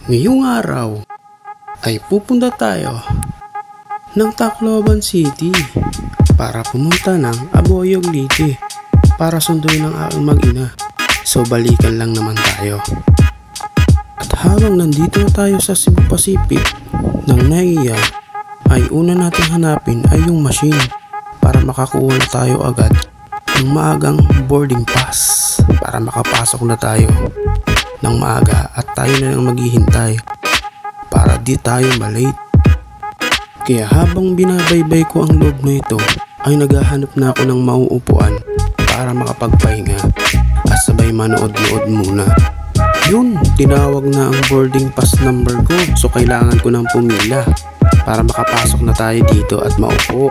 Ngayong araw ay pupunta tayo ng Tacloban City para pumunta ng Aboyog Leyte para sunduin ng aking mag-ina. So balikan lang naman tayo. At habang nandito tayo sa Cebu Pacific ng NAIA ay una natin hanapin ay yung machine para makakuha na tayo agad ng maagang boarding pass para makapasok na tayo ng maaga at tayo na lang maghihintay para di tayo malate. Kaya habang binabaybay ko ang loob na ito ay naghahanap na ako ng mauupuan para makapagpahinga at sabay manood-nood muna. Yun, tinawag na ang boarding pass number ko, so kailangan ko nang pumila para makapasok na tayo dito at maupo.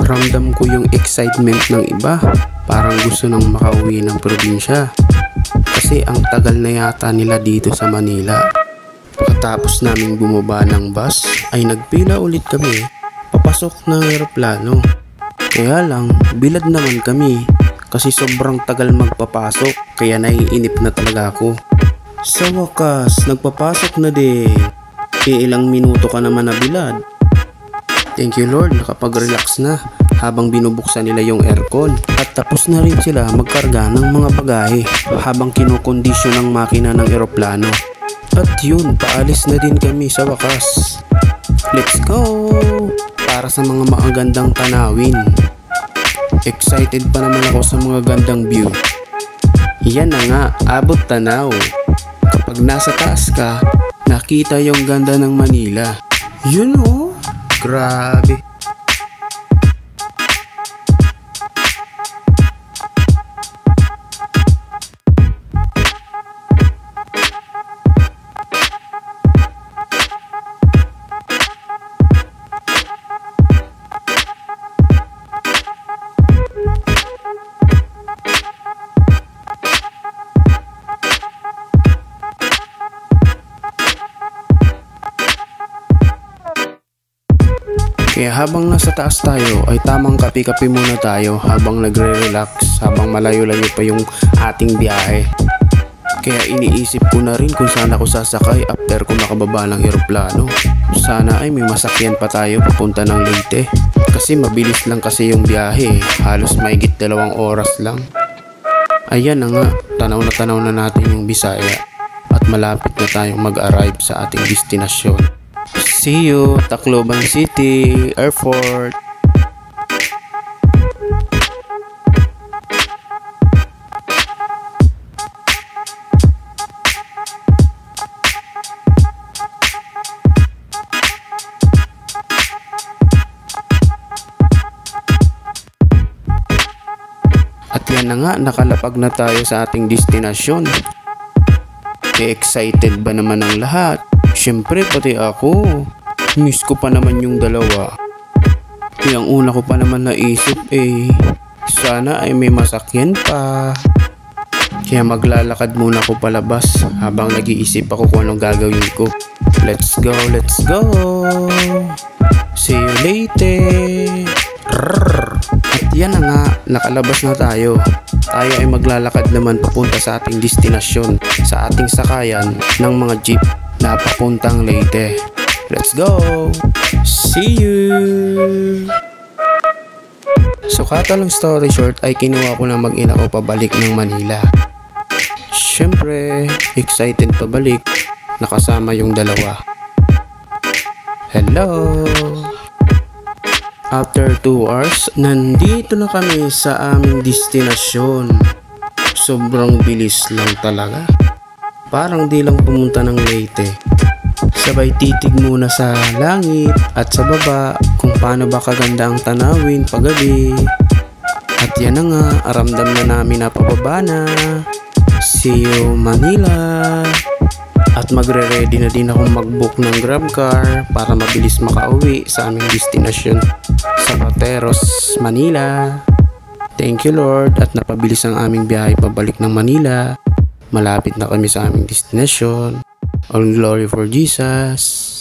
Ramdam ko yung excitement ng iba, parang gusto nang makauwi ng probinsya kasi ang tagal na yata nila dito sa Manila. Pagkatapos naming bumaba ng bus ay nagpila ulit kami papasok ng eroplano. Kaya lang bilad naman kami kasi sobrang tagal magpapasok kaya naiinip na talaga ako. Sa wakas nagpapasok na din. Ilang minuto ka naman na bilad. Thank you Lord, nakapag-relax na habang binubuksan nila yung aircon at tapos na rin sila magkarga ng mga bagahe habang kinokondisyon ng makina ng eroplano. At yun, paalis na din kami sa wakas. Let's go! Para sa mga magagandang tanawin. Excited pa naman ako sa mga gandang view. Yan na nga, abot tanaw. Kapag nasa taas ka, nakita yung ganda ng Manila. Yun oh! Grabe. Kaya habang nasa taas tayo ay tamang kape-kape muna tayo habang nagre-relax habang malayo-layo pa yung ating biyahe. Kaya iniisip ko na rin kung saan ako sasakay after ko makababa ng eroplano. Sana ay may masakyan pa tayo papunta ng Leyte kasi mabilis lang kasi yung biyahe, halos mahigit 2 oras lang. Ayan na nga, tanaw na natin yung Bisaya at malapit na tayong mag-arrive sa ating destinasyon. See you, Tacloban City Airport. At yan na nga, nakalapag na tayo sa ating destinasyon. Excited ba naman ang lahat? Siyempre pati ako. Miss ko pa naman yung dalawa. Yung una ko pa naman naisip sana ay may masakyan pa. Kaya maglalakad muna ako palabas habang nag-iisip ako kung anong gagawin ko. Let's go, let's go. See you later. At yan na nga, nakalabas na tayo. Tayo ay maglalakad naman papunta sa ating destinasyon, sa ating sakayan ng mga jeep na papuntang Leyte. Let's go! See you! So kata lang story short ay kinuha ko na mag-ina ko pabalik ng Manila. Siyempre, excited pabalik, nakasama yung dalawa. Hello! After 2 hours, nandito na kami sa aming destinasyon. Sobrang bilis lang talaga. Parang di lang pumunta ng Leyte. Sabay titig muna sa langit at sa baba kung paano ba kaganda ang tanawin paggabi. At yan na nga, aramdam na namin na pababa na. See you Manila. At magre-ready na din akong mag-book ng grab car para mabilis makauwi sa aming destinasyon sa Pateros, Manila. Thank you Lord at napabilis ang aming biyahe pabalik ng Manila. Malapit na kami sa aming destination. All glory for Jesus.